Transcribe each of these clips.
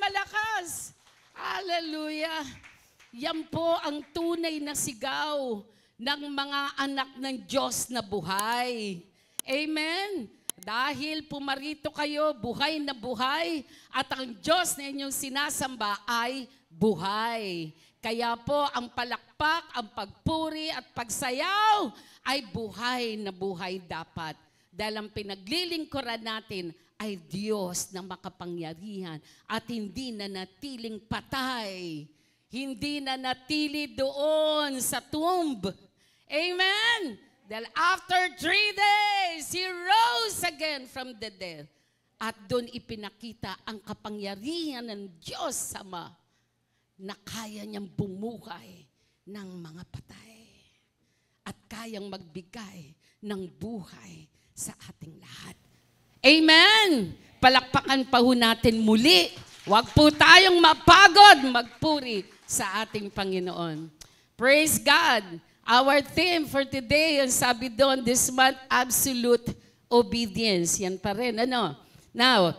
malakas. Hallelujah. Yan po ang tunay na sigaw ng mga anak ng Diyos na buhay. Amen. Dahil pumarito kayo, buhay na buhay, at ang Diyos na inyong sinasamba ay buhay. Kaya po ang palakpak, ang pagpuri at pagsayaw ay buhay na buhay dapat. Dahil ang pinaglilingkuran natin ay Diyos na makapangyarihan at hindi na natiling patay. Hindi na natili doon sa tomb. Amen? Dahil after 3 days, He rose again from the dead. At doon ipinakita ang kapangyarihan ng Diyos Ama na kaya niyang bumuhay ng mga patay. At kayang magbigay ng buhay sa ating lahat. Amen! Palakpakan pa ho natin muli. Huwag po tayong mapagod magpuri sa ating Panginoon. Praise God! Our theme for today, ang sabi doon, this month, absolute obedience. Yan pa rin, ano? Now,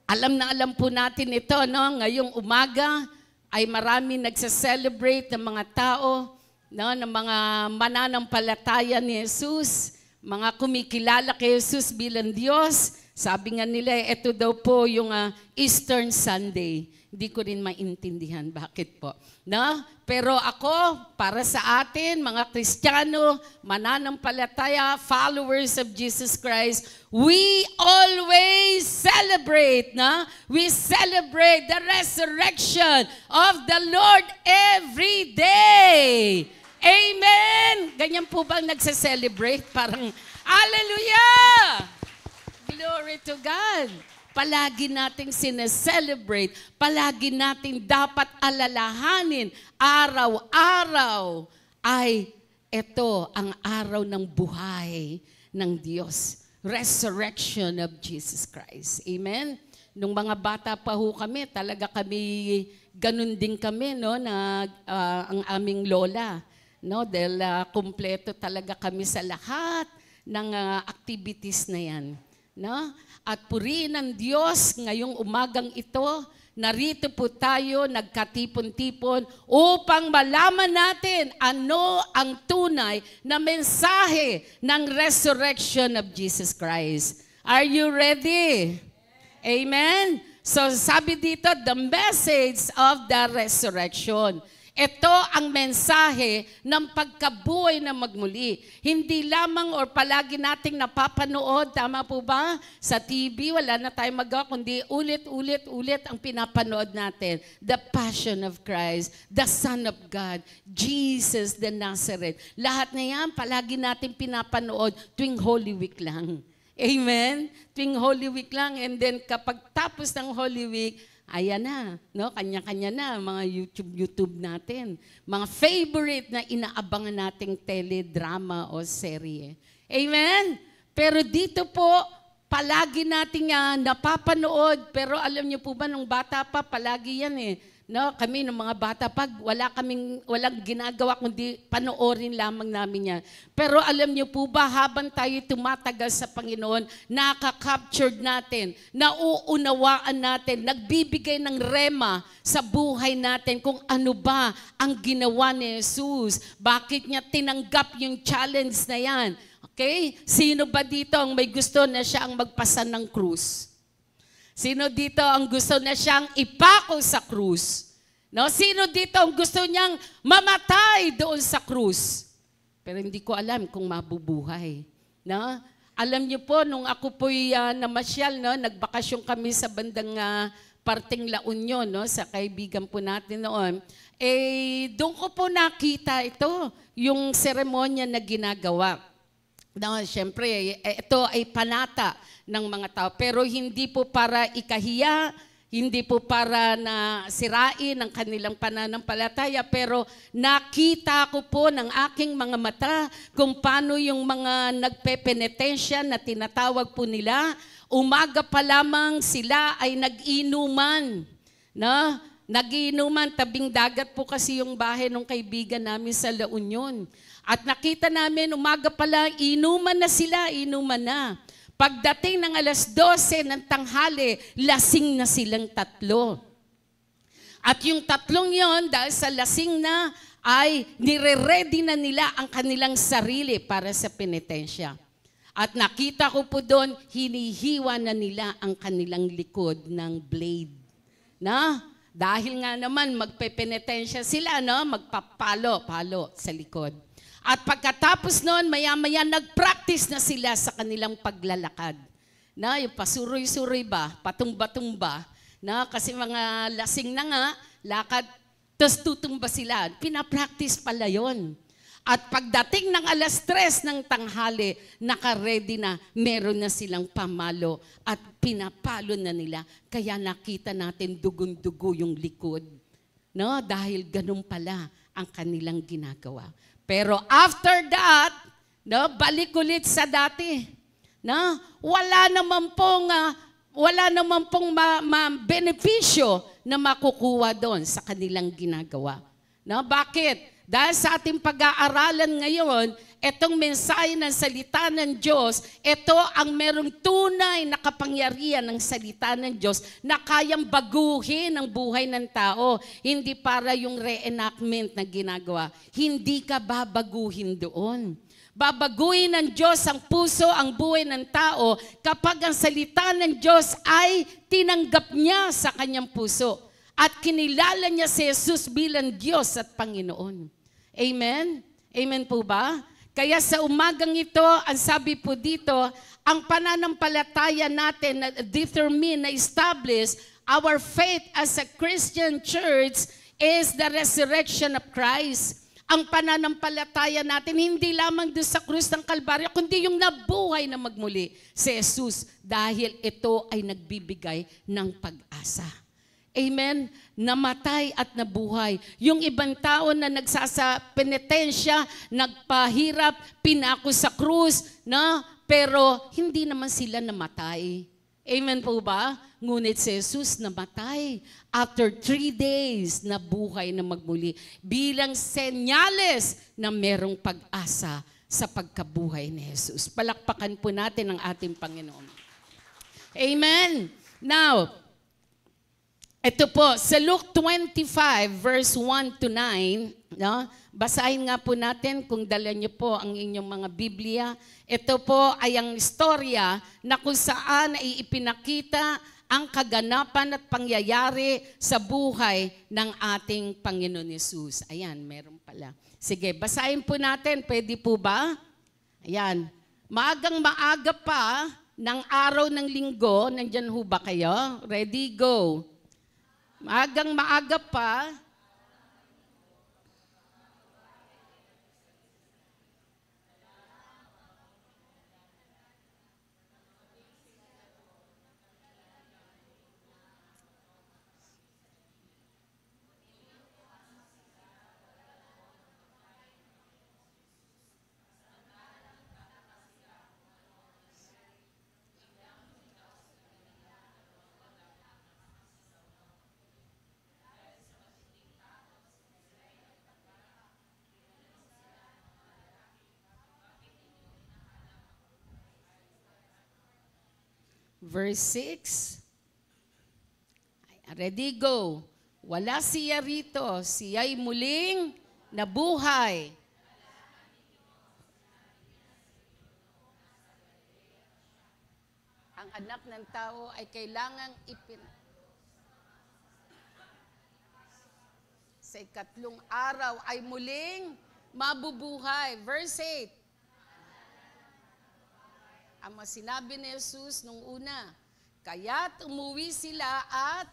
alam na alam po natin ito, no? Ngayong umaga ay marami nagsa-celebrate ng mga tao, no? Ng mga mananampalataya ni Jesus, mga kumikilala kay Jesus bilang Diyos. Sabi nga nila, ito daw po yung Eastern Sunday. Hindi ko rin maintindihan bakit po. No? Pero ako, para sa atin, mga Kristiyano, mananampalataya, followers of Jesus Christ, we always celebrate. No? We celebrate the resurrection of the Lord every day. Amen! Ganyan po bang nagsa-celebrate? Parang, hallelujah! Glory to God! Palagi nating sineselebrate, palagi nating dapat alalahanin, araw-araw ay ito ang araw ng buhay ng Diyos. Resurrection of Jesus Christ. Amen? Nung mga bata pa ho kami, talaga kami, ganun din kami, no, na ang aming lola. No, dahil kumpleto talaga kami sa lahat ng activities na yan. No? At purihin ng Diyos ngayong umagang ito, narito po tayo, nagkatipon-tipon, upang malaman natin ano ang tunay na mensahe ng resurrection of Jesus Christ. Are you ready? Amen? So sabi dito, the message of the resurrection. Ito ang mensahe ng pagkabuhay na magmuli. Hindi lamang or palagi nating napapanood, tama po ba? Sa TV, wala na tayong magawa, kundi ulit ang pinapanood natin. The Passion of Christ, the Son of God, Jesus the Nazareth. Lahat na yan, palagi nating pinapanood tuwing Holy Week lang. Amen? Tuwing Holy Week lang, and then kapag tapos ng Holy Week, ayan na, no? Kanya-kanya na, mga YouTube natin. Mga favorite na inaabangan nating teledrama o serye. Amen? Pero dito po, palagi nating napapanood. Pero alam niyo po ba, nung bata pa, palagi yan eh. No, kami ng mga bata, pag walang ginagawa kundi panoorin lamang namin yan. Pero alam niyo po ba, habang tayo tumatagal sa Panginoon, nakaka-captured natin, nauunawaan natin, nagbibigay ng rema sa buhay natin kung ano ba ang ginawa ni Jesus. Bakit niya tinanggap yung challenge na yan? Okay? Sino ba dito ang may gusto na siya ang magpasan ng krus? Sino dito ang gusto na siyang ipako sa krus? No? Sino dito ang gusto niyang mamatay doon sa krus? Pero hindi ko alam kung mabubuhay. No? Alam niyo po, nung ako po'y namasyal, no? Nagbakasyon kami sa bandang parteng La Union, no? Sa kaibigan po natin noon, doon ko po nakita ito, yung seremonya na ginagawa. No, siyempre, ito ay panata ng mga tao. Pero hindi po para ikahiya, hindi po para na sirain ang kanilang pananampalataya. Pero nakita ko po ng aking mga mata kung paano yung mga nagpepenitensya na tinatawag po nila, umaga pa lamang sila ay nag-inuman. No? Nag-inuman, tabing dagat po kasi yung bahay ng kaibigan namin sa La Union. At nakita namin, umaga pala, inuman na sila, inuman na. Pagdating ng alas 12 ng tanghali, lasing na silang tatlo. At yung tatlong yon, dahil sa lasing na, ay nire-ready na nila ang kanilang sarili para sa penitensya. At nakita ko po doon, hinihiwa na nila ang kanilang likod ng blade. Dahil nga naman magpepenitensya sila, magpapalo-palo sa likod. At pagkatapos noon, maya-maya nag-practice na sila sa kanilang paglalakad. Yung pasuroy-suroy ba, patumba-tumba, kasi mga lasing na nga, lakad, tapos tutumba sila. Pinapractice pala yon. At pagdating ng alas 3 ng tanghali, naka-ready na, meron na silang pamalo at pinapalo na nila. Kaya nakita natin dugong-dugo yung likod. Dahil ganun pala ang kanilang ginagawa. Pero after that, balik ulit sa dati. Wala naman pong benepisyo na makukuha doon sa kanilang ginagawa. Bakit? Dahil sa ating pag-aaralan ngayon, itong mensahe ng salita ng Diyos, ito ang merong tunay na kapangyarihan ng salita ng Diyos na kayang baguhin ang buhay ng tao. Hindi para yung reenactment na ginagawa. Hindi ka babaguhin doon. Babaguhin ng Diyos ang puso, ang buhay ng tao kapag ang salita ng Diyos ay tinanggap niya sa kanyang puso at kinilala niya si Jesus bilang Diyos at Panginoon. Amen? Amen po ba? Kaya sa umagang ito, ang sabi po dito, ang pananampalataya natin na determine, na establish our faith as a Christian church is the resurrection of Christ. Ang pananampalataya natin, hindi lamang doon sa krus ng Kalbaryo, kundi yung nabuhay na magmuli si Jesus dahil ito ay nagbibigay ng pag-asa. Amen? Namatay at nabuhay. Yung ibang tao na penitensya, nagpahirap, pinako sa krus, pero hindi naman sila namatay. Amen po ba? Ngunit si Jesus namatay. After 3 days, nabuhay na magmuli. Bilang senyales na merong pag-asa sa pagkabuhay ni Jesus. Palakpakan po natin ang ating Panginoon. Amen? Now, ito po, sa Luke 25, verse 1 to 9, basahin nga po natin kung dala niyo po ang inyong mga Biblia. Ito po ay ang istorya na kung saan ay ipinakita ang kaganapan at pangyayari sa buhay ng ating Panginoon Yesus. Ayan, meron pala. Sige, basahin po natin. Pwede po ba? Ayan. Maagang maaga pa ng araw ng linggo, nandyan ho ba kayo? Ready, go. Maagang maaga pa, verse 6. Ready, go. Wala siya rito, siya'y muling nabuhay. Ang anak ng tao ay kailangang sa ikatlong araw ay muling mabubuhay. Verse 8. Ang sinabi ni Jesus nung una, kaya't umuwi sila at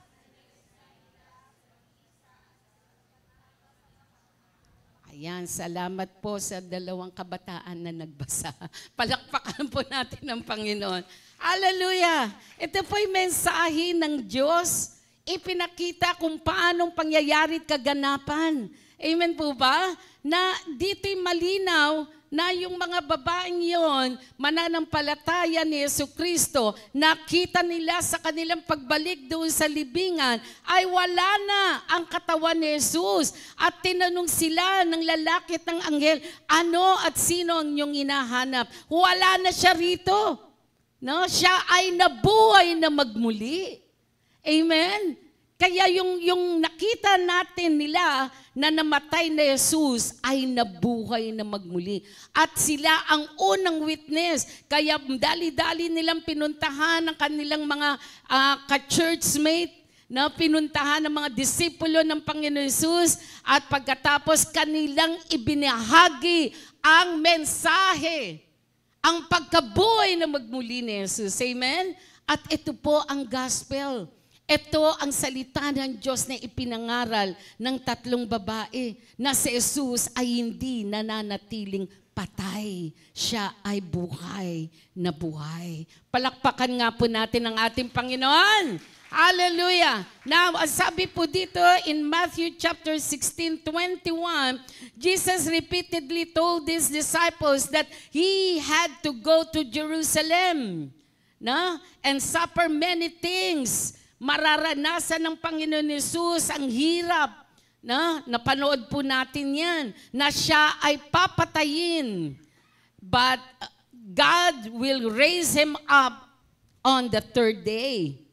ayan, salamat po sa dalawang kabataan na nagbasa. Palakpakan po natin ng Panginoon. Hallelujah! Ito po yung mensahe ng Diyos. Ipinakita kung paanong pangyayari at kaganapan. Amen po ba? Na dito'y malinaw na yung mga babaeng yon, mananampalataya ni Jesucristo, nakita nila sa kanilang pagbalik doon sa libingan, ay wala na ang katawan ni Jesus. At tinanong sila ng lalaki at ng anghel, ano at sino ang inyong hinahanap? Wala na siya rito. No, siya ay nabuhay na magmuli. Amen? Kaya yung nakita natin nila na namatay na Jesus ay nabuhay na magmuli. At sila ang unang witness. Kaya dali-dali nilang pinuntahan ang kanilang mga ka-churchmate, na pinuntahan ng mga disipulo ng Panginoon Jesus, at pagkatapos kanilang ibinahagi ang mensahe, ang pagkabuhay na magmuli ni Jesus. Amen? At ito po ang gospel. Ito ang salita ng Diyos na ipinangaral ng 3 babae na si Jesus ay hindi nananatiling patay. Siya ay buhay na buhay. Palakpakan nga po natin ang ating Panginoon. Hallelujah! Now, sabi po dito in Matthew chapter 16:21, Jesus repeatedly told his disciples that he had to go to Jerusalem, and suffer many things. Mararanasan ng Panginoon Jesus ang hirap. Napanood po natin yan, na siya ay papatayin. But God will raise him up on the 3rd day.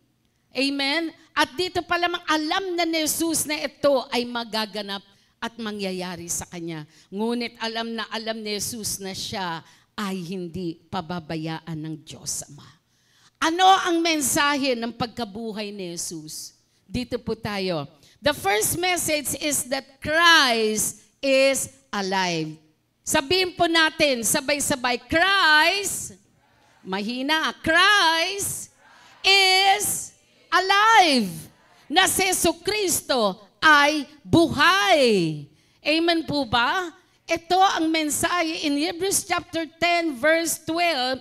Amen? At dito pa lamang alam na ni Jesus na ito ay magaganap at mangyayari sa kanya. Ngunit alam ni Jesus na siya ay hindi pababayaan ng Diyos Ama. Ano ang mensahe ng pagkabuhay ni Jesus? Dito po tayo. The first message is that Christ is alive. Sabihin po natin, sabay-sabay, Christ, mahina, Christ is alive. Na si Jesucristo ay buhay. Amen po ba? Ito ang mensahe in Hebrews chapter 10 verse 12,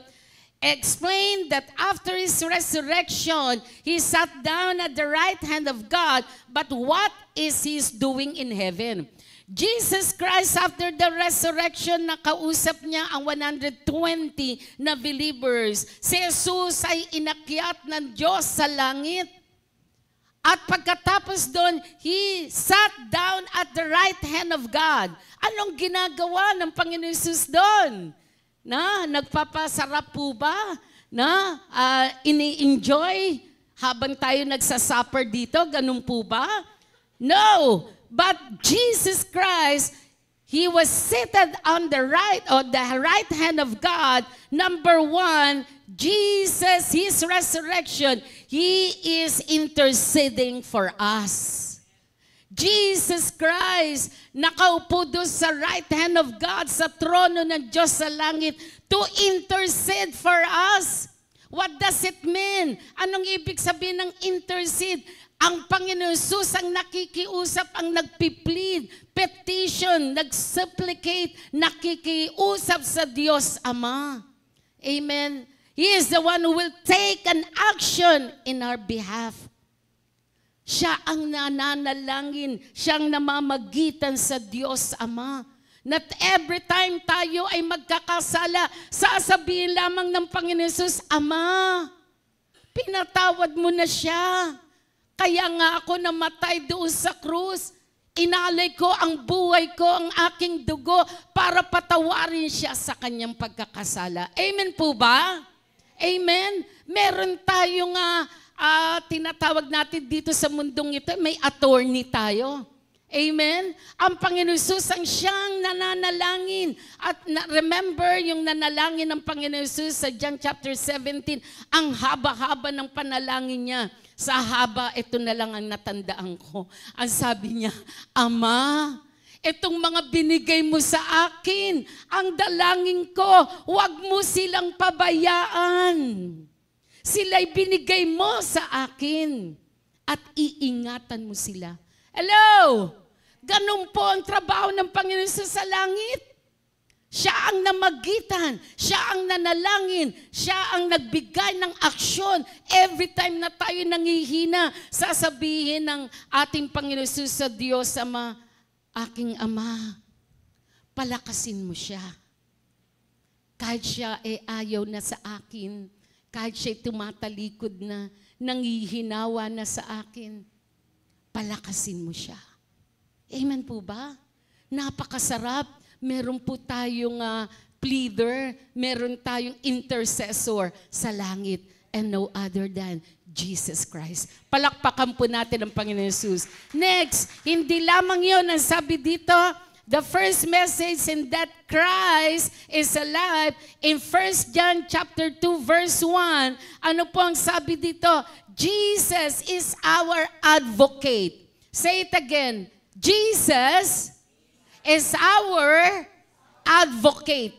explained that after his resurrection, he sat down at the right hand of God. But what is he doing in heaven? Jesus Christ, after the resurrection, nakausap niya ang 120 na believers. Si Jesus ay inakyat ng Diyos sa langit. At pagkatapos doon, he sat down at the right hand of God. Anong ginagawa ng Panginoon Jesus doon? Nagpapasarap po ba? Ini-enjoy habang tayo nagsasupper dito? Ganun po ba? No! But Jesus Christ, he was seated on the right hand of God. Number 1, Jesus, his resurrection, he is interceding for us. Jesus Christ, nakaupo doon sa right hand of God, sa trono ng Diyos sa langit, to intercede for us. What does it mean? Anong ibig sabihin ng intercede? Ang Panginoon Jesus ang nakikiusap, ang nagpiplead, petition, nagsupplicate, nakikiusap sa Diyos Ama. Amen. He is the one who will take an action in our behalf. Siya ang nananalangin, siyang namamagitan sa Diyos Ama. Not every time tayo ay magkakasala, sasabihin lamang ng Panginoon Jesus, Ama, pinatawad mo na siya. Kaya nga ako namatay doon sa krus. Inalay ko ang buhay ko, ang aking dugo, para patawarin siya sa kanyang pagkakasala. Amen po ba? Amen? Meron tayong tinatawag natin dito sa mundong ito, may attorney tayo. Amen? Ang Panginoon Jesus ang siyang nananalangin. At remember yung nanalangin ng Panginoon Jesus sa John chapter 17, ang haba-haba ng panalangin niya. Sa haba, ito na lang ang natandaan ko. Ang sabi niya, Ama, itong mga binigay mo sa akin, ang dalangin ko, huwag mo silang pabayaan. Sila'y binigay mo sa akin at iingatan mo sila. Hello! Ganun po ang trabaho ng Panginoon sa langit. Siya ang namagitan, siya ang nanalangin, siya ang nagbigay ng aksyon. Every time na tayo nangihina, sasabihin ng ating Panginoon sa Diyos Ama, aking Ama, palakasin mo siya. Kahit siya ayaw na sa akin, kahit siya tumatalikod na, nangihinawa na sa akin, palakasin mo siya. Amen po ba? Napakasarap. Meron po tayong pleader, meron tayong intercessor sa langit, and no other than Jesus Christ. Palakpakan po natin ang Panginoon Jesus. Next, hindi lamang yun ang sabi dito, the first message in that Christ is alive. In 1 John chapter 2 verse 1, ano po ang sabi dito? Jesus is our advocate. Say it again. Jesus is our advocate.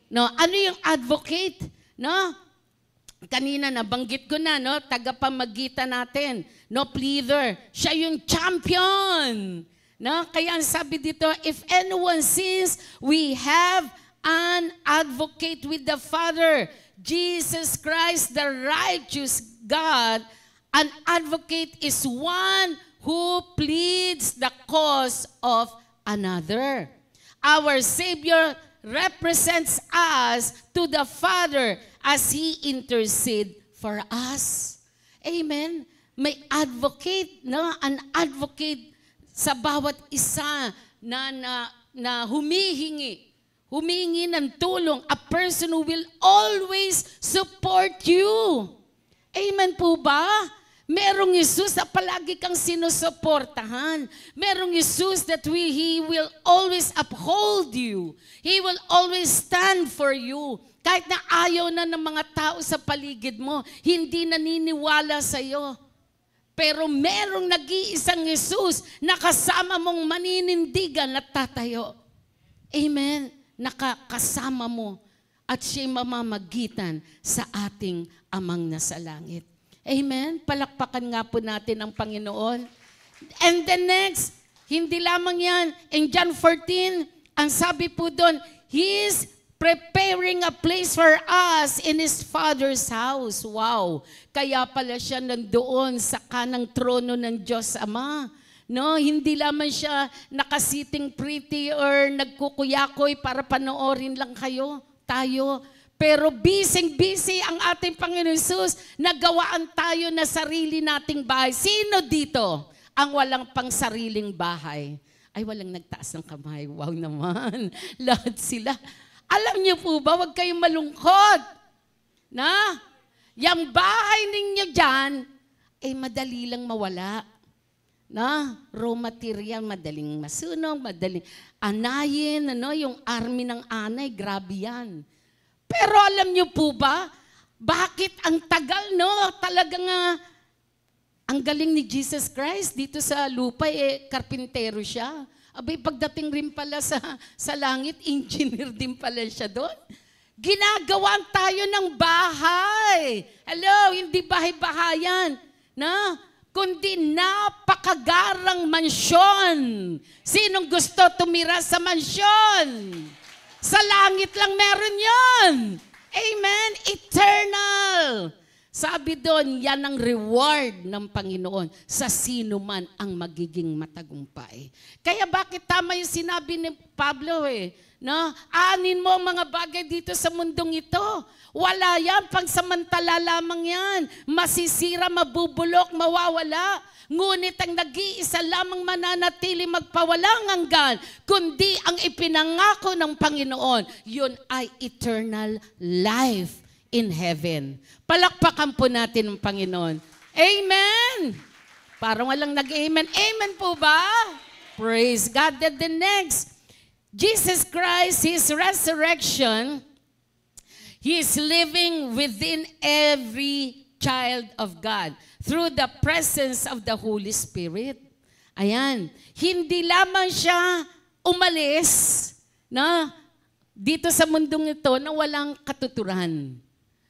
No, ano yung advocate? No? Kanina nabanggit ko na, no, tagapamagitan natin, no, pleader. Siya yung champion. No, kaya ang sabi dito, if anyone sins, we have an advocate with the Father, Jesus Christ, the righteous God. An advocate is one who pleads the cause of another. Our Savior represents us to the Father as He intercede for us. Amen? May advocate, no? An advocate sa bawat isa na humihingi ng tulong. A person who will always support you. Amen po ba? Merong Jesus na palagi kang sinusuportahan. Merong Jesus that He will always uphold you. He will always stand for you. Kahit na ayaw na ng mga tao sa paligid mo, hindi naniniwala sa iyo. Pero merong nag-iisang Jesus na kasama mong maninindigan at tatayo. Amen? Nakakasama mo at siya'y mamamagitan sa ating Amang nasa langit. Amen? Palakpakan nga po natin ang Panginoon. And the next, hindi lamang yan. In John 14, ang sabi po doon, He is preparing a place for us in His Father's house. Wow! Kaya pala siya nandoon sa kanang trono ng Diyos Ama. No, hindi lamang siya nakasiting pretty or nagkukuyakoy para panoorin lang tayo. Pero busy ang ating Panginoon Jesus, nagawaan tayo na sarili nating bahay. Sino dito ang walang pang sariling bahay? Ay, walang nagtaas ng kamay. Wow naman. Lahat sila. Alam niyo po ba, huwag kayong malungkot. Na? Yang bahay ninyo dyan, ay madali lang mawala. Na? Raw material, madaling masunog, madaling anayin, yung army ng anay, grabe yan. Pero alam niyo po ba, bakit ang tagal, no? Talagang ang galing ni Jesus Christ dito sa lupa, karpintero siya. Abay, pagdating rin pala sa langit, engineer din pala siya doon. Ginagawan tayo ng bahay. Hello, hindi bahay-bahayan. Na? Kundi napakagarang mansyon. Sinong gusto tumira sa mansyon? Sa langit lang meron yon. Amen? Eternal. Sabi doon, yan ang reward ng Panginoon sa sino man ang magiging matagumpay. Kaya bakit tama yung sinabi ni Pablo no? Anin mo ang mga bagay dito sa mundong ito. Wala yan, pangsamantala lamang yan. Masisira, mabubulok, mawawala. Ngunit ang nag-iisa lamang mananatili magpawalang hanggan, kundi ang ipinangako ng Panginoon, yun ay eternal life in heaven. Palakpakan po natin ang Panginoon. Amen! Parang walang nag-amen. Amen po ba? Praise God. Then the next, Jesus Christ, His resurrection, He is living within every child of God through the presence of the Holy Spirit. Ayan. Hindi lamang siya umalis dito sa mundong ito na walang katuturan,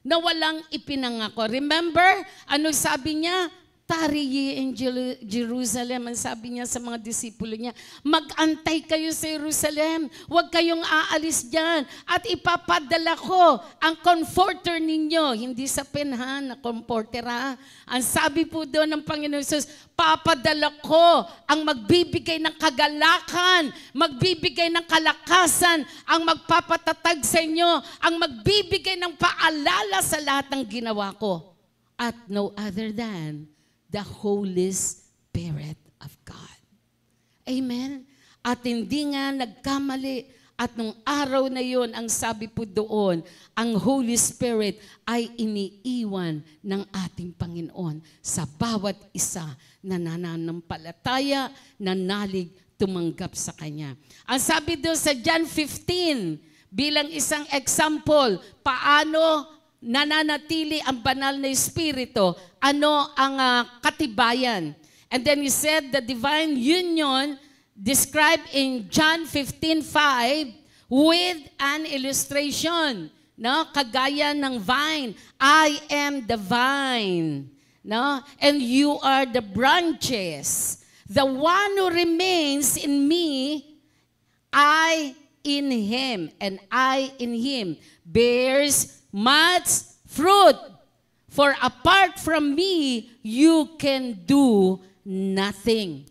na walang ipinangako. Remember, ano sabi niya? Tari in Jerusalem, ang sabi niya sa mga disipulo niya, mag-antay kayo sa Jerusalem, huwag kayong aalis dyan, at ipapadala ko ang comforter ninyo, hindi sa penhan na comforter ha. Ang sabi po doon ng Panginoon Jesus, papadala ko ang magbibigay ng kagalakan, magbibigay ng kalakasan, ang magpapatatag sa inyo, ang magbibigay ng paalala sa lahat ng ginawa ko. At no other than the Holy Spirit of God. Amen? At hindi nga nagkamali At nung araw na yon, ang sabi po doon, ang Holy Spirit ay iniiwan ng ating Panginoon sa bawat isa na nananampalataya, nanalig, tumanggap sa Kanya. Ang sabi doon sa John 15, bilang isang example, paano nananatili ang banal na Espiritu, ano ang katibayan. And then he said the divine union described in John 15:5 with an illustration, no? Kagaya ng vine. I am the vine, no? And you are the branches. The one who remains in me, I in him, and I in him, bears much fruit. For apart from me, you can do nothing.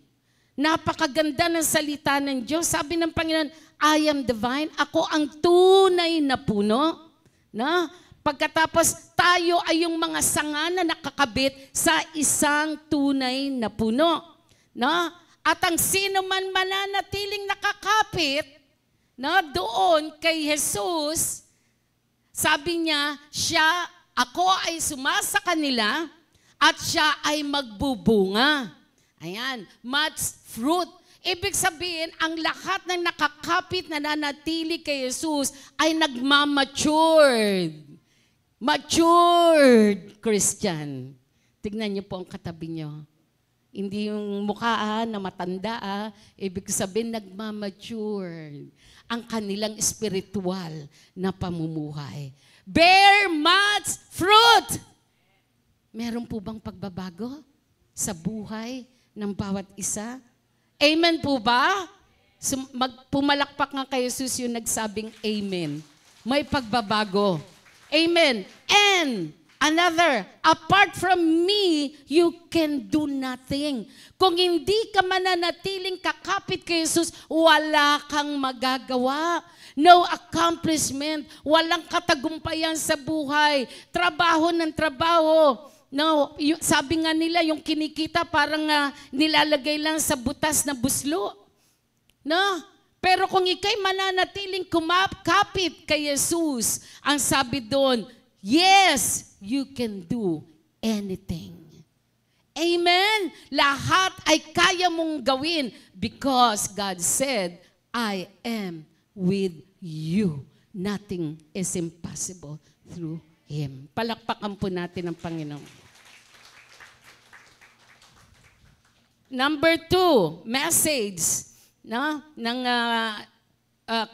Napakaganda ng salita ng Diyos. Sabi ng Panginoon, I am the vine. Ako ang tunay na puno. No? Pagkatapos tayo ay yung mga sanga na nakakabit sa isang tunay na puno. No? At ang sino man mananatiling nakakapit, no, doon kay Jesus, sabi niya, ako ay sumasa kanila at siya ay magbubunga. Ayan, much fruit. Ibig sabihin, ang lahat ng nakakapit na nanatili kay Jesus ay nagmamatured. Matured Christian. Tignan niyo po ang katabi niyo. Hindi yung mukha na matanda. Ibig sabihin, nagmamatured ang kanilang spiritual na pamumuhay. Bear much fruit. Meron po bang pagbabago sa buhay ng bawat isa? Amen po ba? Pumalakpak nga kay Jesus yung nagsabing amen. May pagbabago. Amen. And another, apart from me, you can do nothing. Kung hindi ka mananatiling kakapit kay Jesus, wala kang magagawa. No accomplishment. Walang katagumpayan sa buhay. Trabaho ng trabaho. No, sabi nga nila, yung kinikita parang nilalagay lang sa butas na buslo. No? Pero kung ikay mananatiling kumakapit kay Jesus, ang sabi doon, yes, you can do anything. Amen? Lahat ay kaya mong gawin because God said, I am with you. Nothing is impossible through Him. Palakpakan po natin ang Panginoon. Number 2, message ng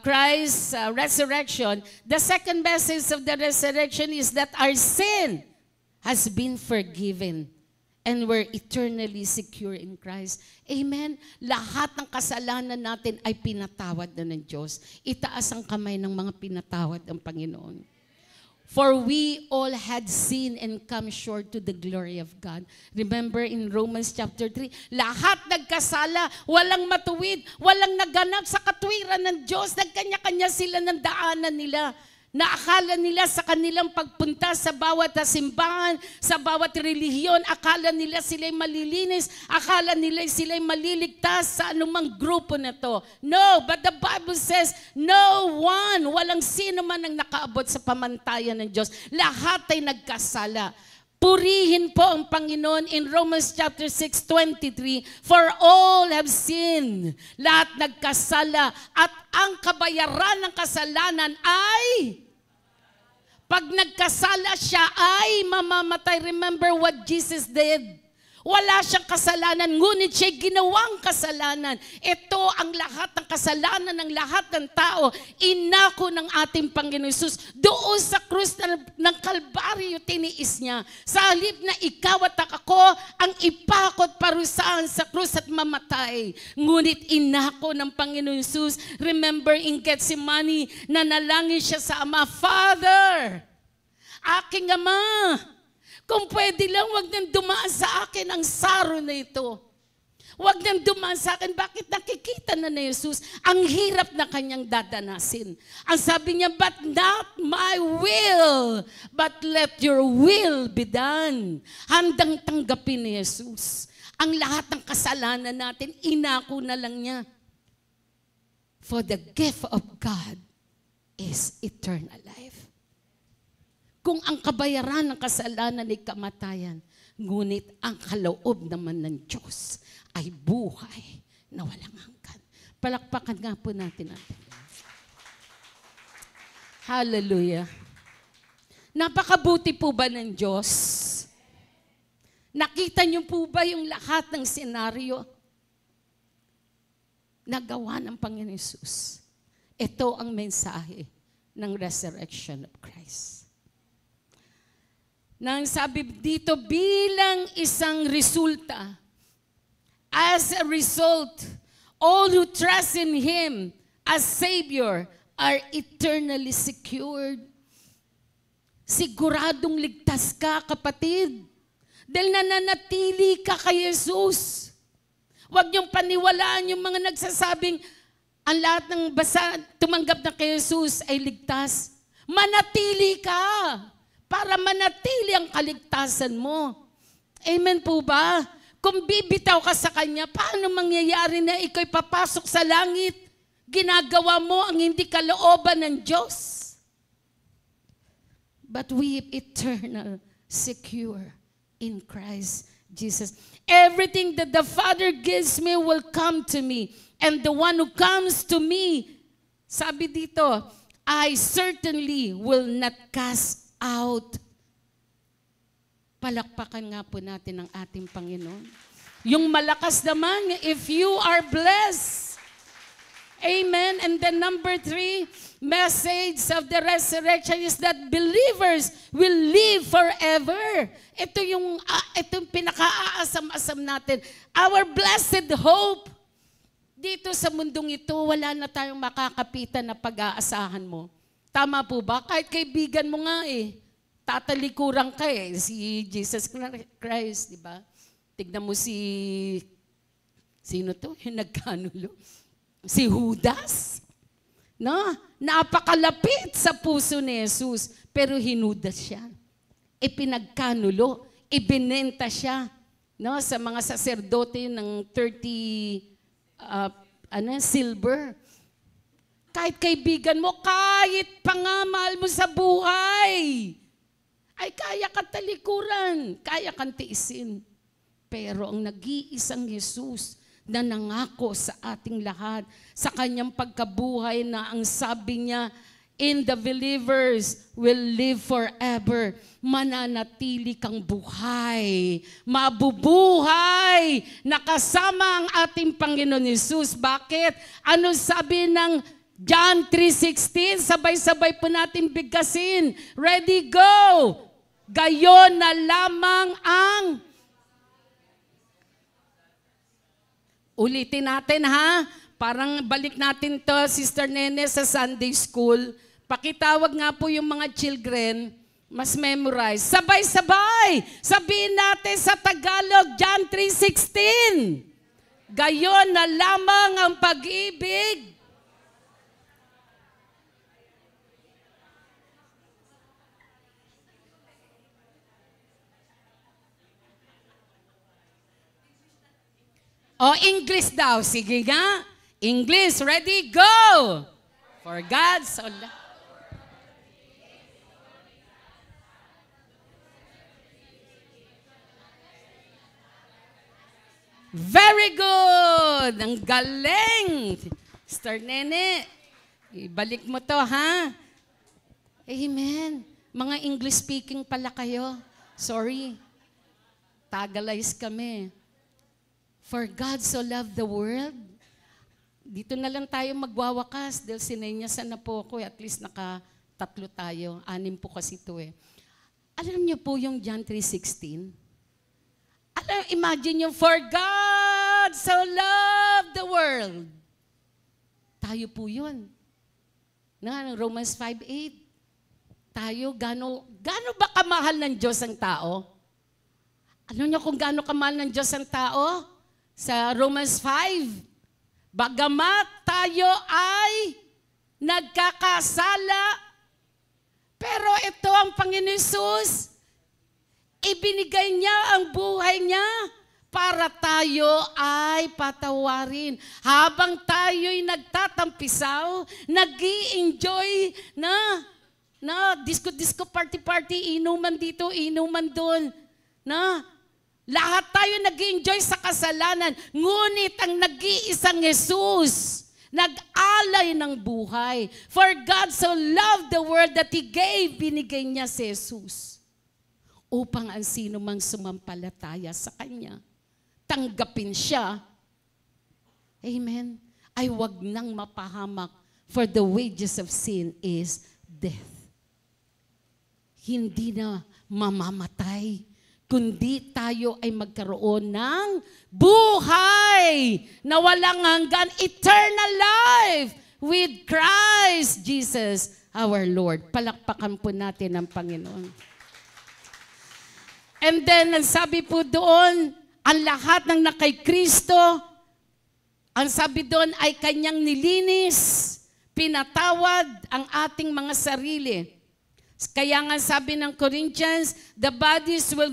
Christ's resurrection. The second message of the resurrection is that our sin has been forgiven and we're eternally secure in Christ. Amen? Lahat ng kasalanan natin ay pinatawad na ng Diyos. Itaas ang kamay ng mga pinatawad ng Panginoon. For we all had sinned and come short to the glory of God. Remember in Romans chapter 3, lahat nagkasala, walang matuwid, walang naganap sa katwiran ng Diyos. Nagkanya-kanya sila ng daanan nila. Naakala nila sa kanilang pagpunta sa bawat simbahan, sa bawat relihiyon, akala nila sila'y malilinis, akala nila sila'y maliligtas sa anumang grupo na to. No, but the Bible says, no one, walang sino man ang nakaabot sa pamantayan ng Diyos. Lahat ay nagkasala. Purihin po ang Panginoon in Romans chapter 6:23, for all have sinned. Lahat nagkasala at ang kabayaran ng kasalanan ay, pag nagkasala siya ay mamamatay. Remember what Jesus did? Wala siyang kasalanan, ngunit siya'y ginawang kasalanan. Ito ang lahat ng kasalanan ng lahat ng tao. Inako ng ating Panginoon Jesus. Doon sa krus ng Kalbaryo, tiniis niya. Sa halip na ikaw at ako ang ipakot parusahan sa krus at mamatay. Ngunit inako ng Panginoon Jesus. Remember in Gethsemane, nanalangin siya sa Ama, Father, aking Ama, kung pwede lang, wag nang dumaan sa akin ang saro na ito. Wag nang dumaan sa akin. Bakit nakikita na ni Jesus? Ang hirap na kanyang dadanasin. Ang sabi niya, but not my will, but let your will be done. Handang tanggapin ni Jesus. Ang lahat ng kasalanan natin, inako na lang niya. For the gift of God is eternal life. Kung ang kabayaran ng kasalanan ay kamatayan, ngunit ang kaloob naman ng Diyos ay buhay na walang hanggan. Palakpakan nga po natin ang Diyos. Hallelujah. Napakabuti po ba ng Diyos? Nakita niyo po ba yung lahat ng senaryo na gawa ng Panginoon Hesus? Ito ang mensahe ng resurrection of Christ. Nang sabi dito, bilang isang resulta, as a result, all who trust in Him as Savior are eternally secured. Siguradong ligtas ka, kapatid. Dahil nananatili ka kay Jesus. Huwag niyong paniwalaan yung mga nagsasabing ang lahat ng tumanggap na kay Jesus ay ligtas. Manatili ka para manatili ang kaligtasan mo. Amen po ba? Kung bibitaw ka sa Kanya, paano mangyayari na ikaw'y papasok sa langit? Ginagawa mo ang hindi kalooban ng Diyos. But we eternal, secure in Christ Jesus. Everything that the Father gives me will come to me. And the one who comes to me, sabi dito, I certainly will not cast out. Palakpakan nga po natin ang ating Panginoon. Yung malakas naman, if you are blessed. Amen. And then number 3, message of the resurrection is that believers will live forever. Ito yung pinaka-aasam-asam natin. Our blessed hope. Dito sa mundong ito, wala na tayong makakapitan na pag-aasahan mo. Tama po ba? Kahit kaibigan mo nga tatalikuran ka si Jesus Christ, di ba? Tignan mo sino to? Yung nagkanulo. Si Judas. No? Napakalapit sa puso ni Jesus, pero hinudas siya. Ipinagkanulo, ibinenta siya, no, sa mga saserdote ng 30 silver. Kahit kaibigan mo, kahit pangamal mo sa buhay, ay kaya kang talikuran, kaya kang tiisin. Pero ang nag-iisang Jesus na nangako sa ating lahat, sa kanyang pagkabuhay na ang sabi niya, in the believers will live forever. Mananatili kang buhay, mabubuhay, nakasama ang ating Panginoon Jesus. Bakit? Ano sabi ng John 3:16? Sabay-sabay po natin bigkasin. Ready, go! Gayon na lamang ang... Ulitin natin ha. Parang balik natin to, Sister Nene, sa Sunday School. Pakitawag nga po yung mga children, mas memorize. Sabay-sabay! Sabihin natin sa Tagalog, John 3:16. Gayon na lamang ang pag-ibig. O, English daw. Sige nga. English. Ready? Go! For God so loved. Very good! Ang galing! Sister Nene, ibalik mo to, ha? Amen. Mga English speaking pala kayo. Sorry. Tagalize kami. For God so loved the world. Dito na lang tayo magwawakas dahil sinenyasan na po ako. At least naka-3 tayo. 6 po kasi ito Alam niyo po yung John 3:16? Imagine yung for God so loved the world. Tayo po yun. Romans 5:8. Tayo, gano ba kamahal ng Diyos ang tao? Ano niyo kung gano kamahal ng Diyos ang tao? Sa Romans 5. Bagamat tayo ay nagkakasala, pero ito ang Panginoon Jesus, ibinigay niya ang buhay niya para tayo ay patawarin. Habang tayo'y nagtatampisaw, nag-i-enjoy na disco-disco, party-party, inuman dito, inuman doon, na lahat tayo nag-i-enjoy sa kasalanan. Ngunit ang nag-iisang Jesus, nag-alay ng buhay. For God so loved the world that He gave, binigay niya si Jesus. Upang ang sino mang sumampalataya sa Kanya, tanggapin siya, amen, ay wag nang mapahamak, for the wages of sin is death. Hindi na mamamatay, kundi tayo ay magkaroon ng buhay na walang hanggan, eternal life with Christ Jesus our Lord. Palakpakan po natin ang Panginoon. And then, ang sabi po doon, ang lahat ng nakay Kristo, ang sabi doon ay Kanyang nilinis, pinatawad ang ating mga sarili. Kaya nga sabi ng Corinthians, the bodies will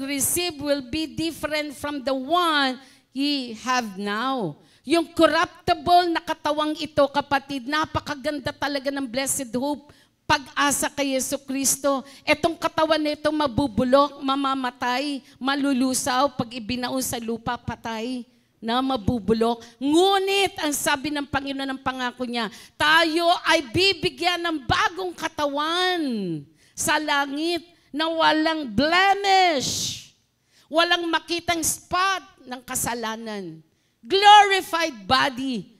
be different from the one ye have now. Yung corruptible na katawang ito, kapatid, napakaganda talaga ng blessed hope, pag-asa kay Yesu Kristo. Etong katawan nito mabubulok, mamamatay, malulusaw, pag ibinaon sa lupa, patay, na mabubulok. Ngunit, ang sabi ng Panginoon ng pangako niya, tayo ay bibigyan ng bagong katawan sa langit na walang blemish, walang makitang spot ng kasalanan. Glorified body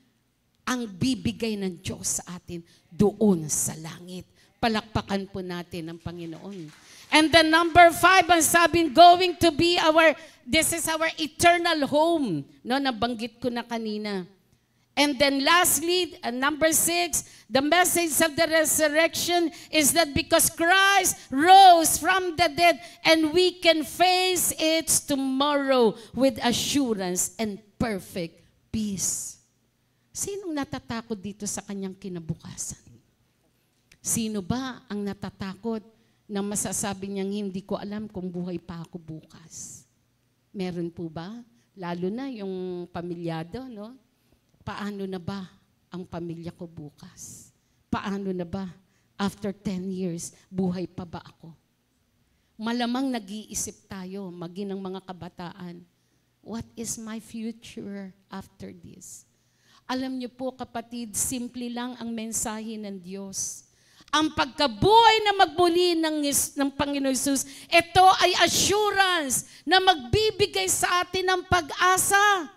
ang bibigay ng Diyos sa atin doon sa langit. Palakpakan po natin ang Panginoon. And then number 5, ang sabi, going to be this is our eternal home. No, nabanggit ko na kanina. And then lastly, number 6, the message of the resurrection is that because Christ rose from the dead and we can face it tomorrow with assurance and perfect peace. Sinong natatakot dito sa kanyang kinabukasan? Sino ba ang natatakot na masasabi niyang hindi ko alam kung buhay pa ako bukas? Meron po ba? Lalo na yung pamilyado, no? Paano na ba ang pamilya ko bukas? Paano na ba? After 10 years, buhay pa ba ako? Malamang nag-iisip tayo, maging ng mga kabataan, what is my future after this? Alam niyo po kapatid, simple lang ang mensahe ng Diyos. Ang pagkabuhay na magmuli ng Panginoon Jesus, ito ay assurance na magbibigay sa atin ng pag-asa.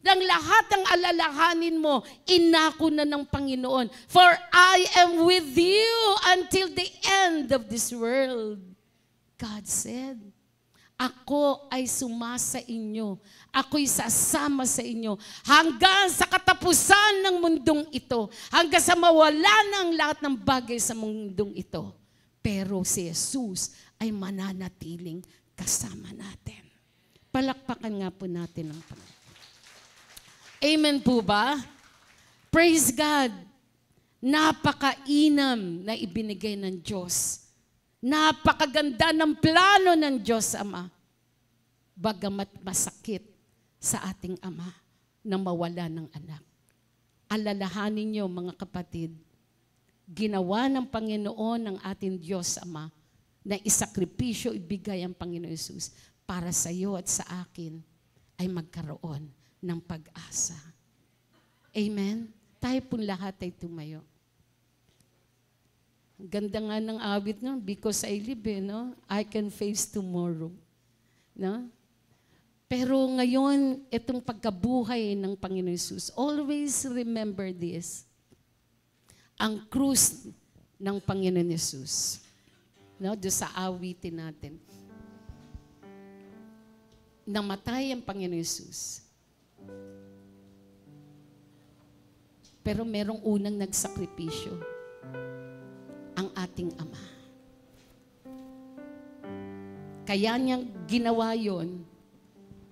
Ng lahat ng alalahanin mo, inako na ng Panginoon. For I am with you until the end of this world. God said, ako ay sumasa inyo. Ako'y sasama sa inyo hanggang sa katapusan ng mundong ito. Hanggang sa mawala ng lahat ng bagay sa mundong ito. Pero si Jesus ay mananatiling kasama natin. Palakpakan nga po natin ang Panginoon. Amen po ba? Praise God. Napakainam na ibinigay ng Diyos. Napakaganda ng plano ng Diyos Ama. Bagamat masakit sa ating Ama na mawala ng anak. Alalahanin niyo mga kapatid, ginawa ng Panginoon ng ating Diyos Ama na isakripisyo ibigay ang Panginoon Jesus para sa iyo at sa akin ay magkaroon ng pag-asa. Amen? Tayo pong lahat ay tumayo. Ganda nga ng awit, no? Because I live, no? I can face tomorrow. No? Pero ngayon, itong pagkabuhay ng Panginoon Jesus, always remember this. Ang krus ng Panginoon Jesus. No? Doon sa awitin natin. Namatay ang Panginoon Jesus. Pero merong unang nagsakripisyo. Ang ating Ama. Kaya niyang ginawa yon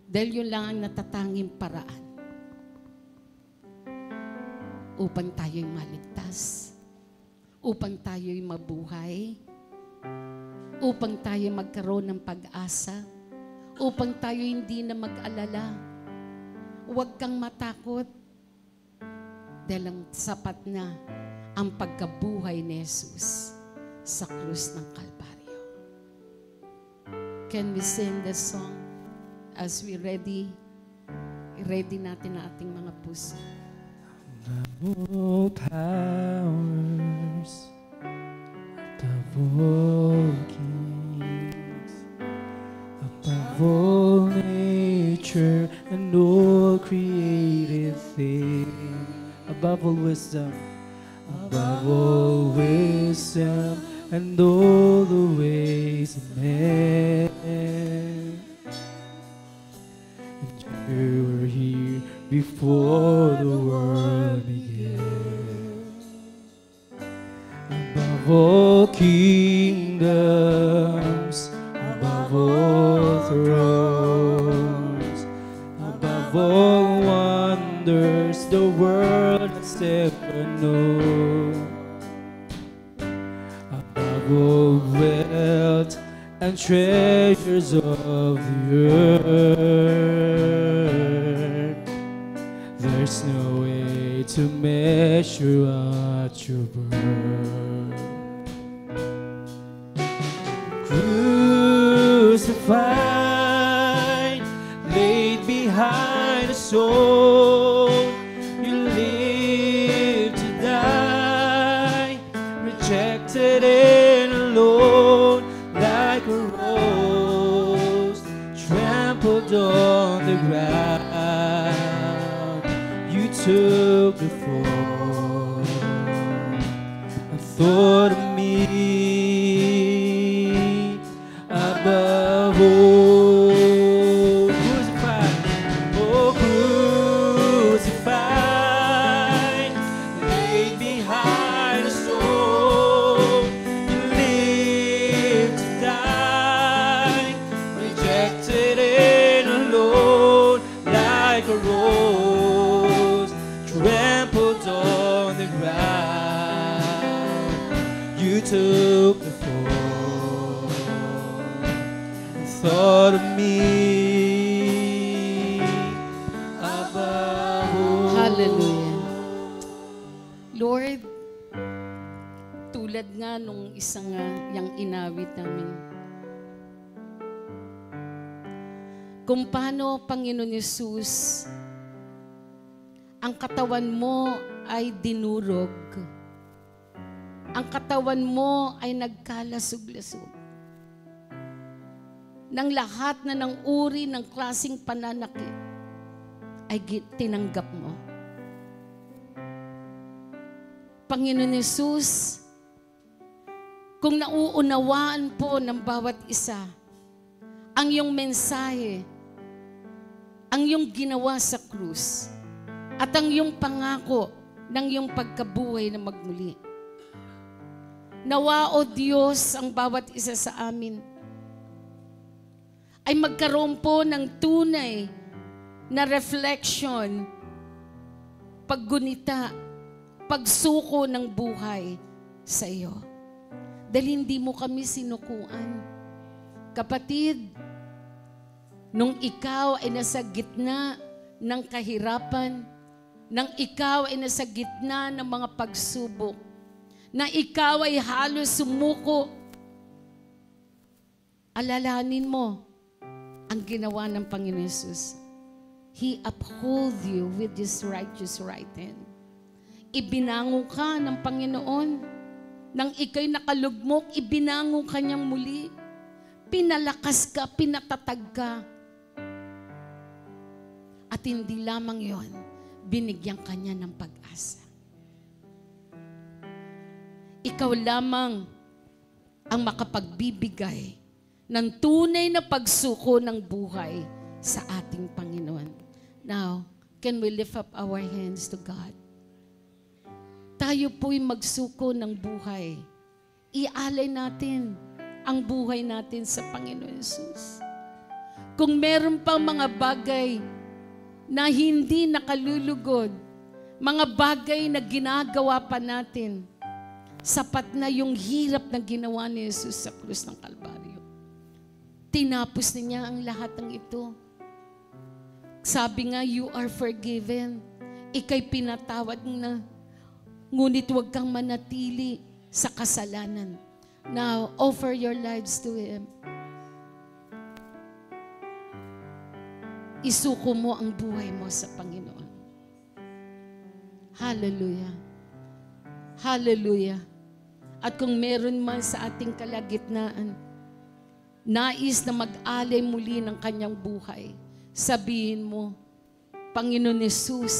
dahil yun lang ang natatanging paraan upang tayo'y maligtas, upang tayo'y mabuhay, upang tayo'y magkaroon ng pag-asa, upang tayo hindi na mag-alala huwag kang matakot dahil ang sapat na ang pagkabuhay ni Jesus sa krus ng Kalbaryo. Can we sing the song as we ready natin ang ating mga puso? All powers, above all kings, above all nature and all created things, above all wisdom and all the ways of men. And you were here before the world began. Above all kingdoms, above all thrones, above all wonders the world has ever known, above all wealth and treasures of the earth, there's no way to measure out your birth. Crucified, laid behind a stone, you lived to die, rejected and alone, like a rose trampled on the ground. You took the fall and thought of me above all. Crucified, oh crucified, laid behind a stone, you lived to die, rejected and alone, like a rose trampled on the ground. You took the fall and thought of me above all. Hallelujah. Lord, tulad nga nung isang yang inawit namin, kung paano, Panginoon Yesus, ang katawan mo ay dinurog. Ang katawan mo ay nagkalasog-lasog. Nang lahat na ng uri ng klaseng pananakit ay tinanggap mo. Panginoon Yesus, kung nauunawaan po ng bawat isa ang iyong mensahe, ang iyong ginawa sa krus, at ang iyong pangako ng iyong pagkabuhay na magmuli. Nawa, O Diyos, ang bawat isa sa amin ay magkaroon po ng tunay na reflection, paggunita, pagsuko ng buhay sa iyo. Dahil hindi mo kami sinukuan. Kapatid, nung ikaw ay nasa gitna ng kahirapan, nang ikaw ay nasa gitna ng mga pagsubok, na ikaw ay halos sumuko, alalahanin mo ang ginawa ng Panginoon Jesus. He uphold you with His righteous right hand. Ibinango ka ng Panginoon. Nang ikaw'y nakalugmok, ibinango ka niyang muli. Pinalakas ka, pinatatag ka. At hindi lamang yon, binigyan ka niya ng pag-asa. Ikaw lamang ang makapagbibigay ng tunay na pagsuko ng buhay sa ating Panginoon. Now, can we lift up our hands to God? Tayo po'y magsuko ng buhay. Ialay natin ang buhay natin sa Panginoon Jesus. Kung meron pang mga bagay na hindi nakalulugod, mga bagay na ginagawa pa natin, sapat na yung hirap na ginawa ni Jesus sa krus ng Kalbaryo. Tinapos na niya ang lahat ng ito. Sabi nga, you are forgiven. Ika'y pinatawad na. Ngunit huwag kang manatili sa kasalanan. Now, offer your lives to Him. Isuko mo ang buhay mo sa Panginoon. Hallelujah. Hallelujah. At kung meron man sa ating kalagitnaan, nais na mag-alay muli ng kanyang buhay, sabihin mo, Panginoon Yesus,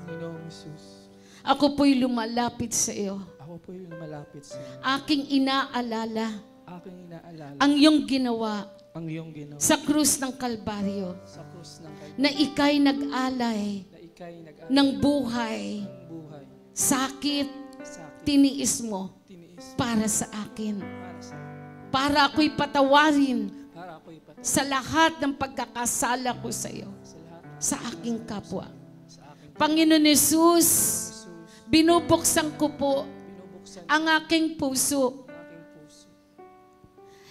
Panginoong Jesus, ako po'y lumalapit sa iyo. ako po'y lumalapit sa iyo. Aking inaalala Aking inaalala ang iyong ginawa ang iyong ginawa sa krus ng Kalbaryo, sa krus ng Kalbaryo, na ika'y nag-alay na ika'y nag-alay ng buhay, ng buhay, sakit, sa akin, tiniis mo tiniis para sa akin. para sa akin, Para ako'y patawarin para ako'y patay sa lahat ng pagkakasala ko sa iyo, sa lahat ng sa aking kapwa. sa aking Panginoon Yesus, Jesus. binubuksan ko po Binubuksan ang aking puso. ang aking puso.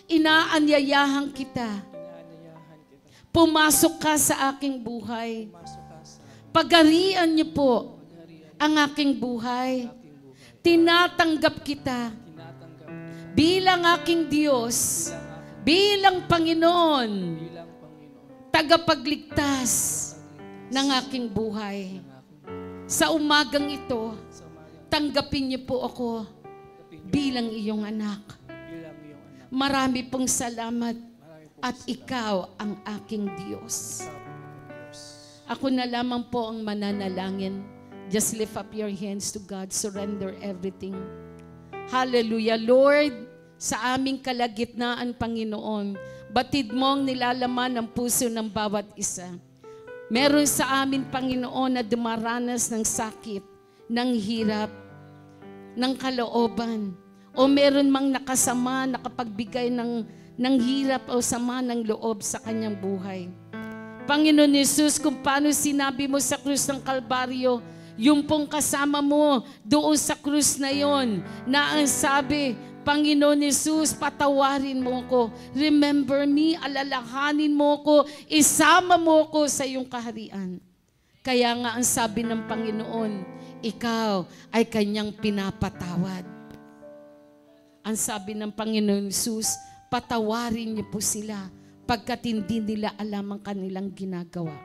Inaanyayahan kita. Inaanyayahan kita. Pumasok ka sa aking buhay. Pumasok ka sa Pagarian niyo po pagharian ang aking buhay. ng aking buhay. Tinatanggap kita Tinatanggap kita bilang aking Diyos, bilang bilang aking Panginoon, bilang Panginoon. tagapagligtas Pagligtas ng aking buhay. ng aking buhay. Sa umagang ito, Sa umagang tanggapin niyo po ako kapin niyo bilang iyong anak. bilang iyong anak. Marami pong salamat Marami po at ikaw ang aking Diyos. sa Diyos. Ako na lamang po ang mananalangin. Just lift up your hands to God. Surrender everything. Hallelujah. Lord, sa aming kalagitnaan, Panginoon, batid mong nilalaman ang puso ng bawat isa. Meron sa amin, Panginoon, na dumaranas ng sakit, ng hirap, ng kalooban, o meron mang nakasama, nakapagbigay ng hirap o sama ng loob sa kanyang buhay. Panginoon Yesus, kung paano sinabi mo sa krus ng Kalbaryo, yung pong kasama mo doon sa krus na yon, na ang sabi, Panginoon Yesus, patawarin mo ko. Remember me, alalahanin mo ko, isama mo ko sa iyong kaharian. Kaya nga ang sabi ng Panginoon, ikaw ay kanyang pinapatawad. Ang sabi ng Panginoon Yesus, patawarin niyo po sila pagkat hindi nila alam ang kanilang ginagawa.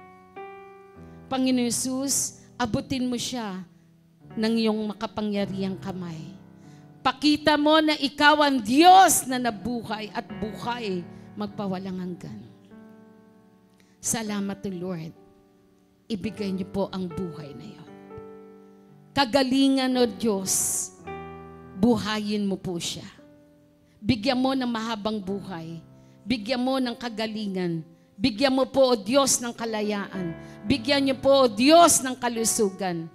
Panginoon Yesus, abutin mo siya ng iyong makapangyarihang kamay. Pakita mo na ikaw ang Diyos na nabuhay at buhay magpawalang hanggan. Salamat to Lord. Ibigay niyo po ang buhay na iyon. Kagalingan o Diyos, buhayin mo po siya. Bigyan mo ng mahabang buhay. Bigyan mo ng kagalingan. Bigyan mo po, O Diyos, ng kalayaan. Bigyan niyo po, O Diyos, ng kalusugan.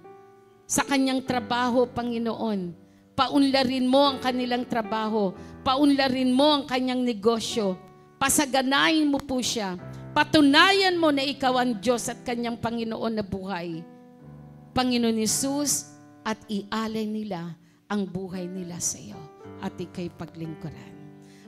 Sa kanyang trabaho, Panginoon, paunlarin mo ang kanilang trabaho. Paunlarin mo ang kanyang negosyo. Pasaganayin mo po siya. Patunayan mo na ikaw ang Diyos at kanyang Panginoon na buhay. Panginoon Yesus, at ialay nila ang buhay nila sa iyo at ikay paglingkuran.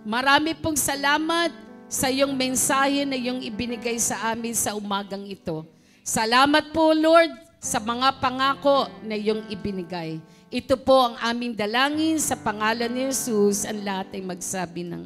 Marami pong salamat sa iyong mensahe na iyong ibinigay sa amin sa umagang ito. Salamat po, Lord, sa mga pangako na iyong ibinigay. Ito po ang aming dalangin sa pangalan ni Jesus, ang lahat ay magsabi ng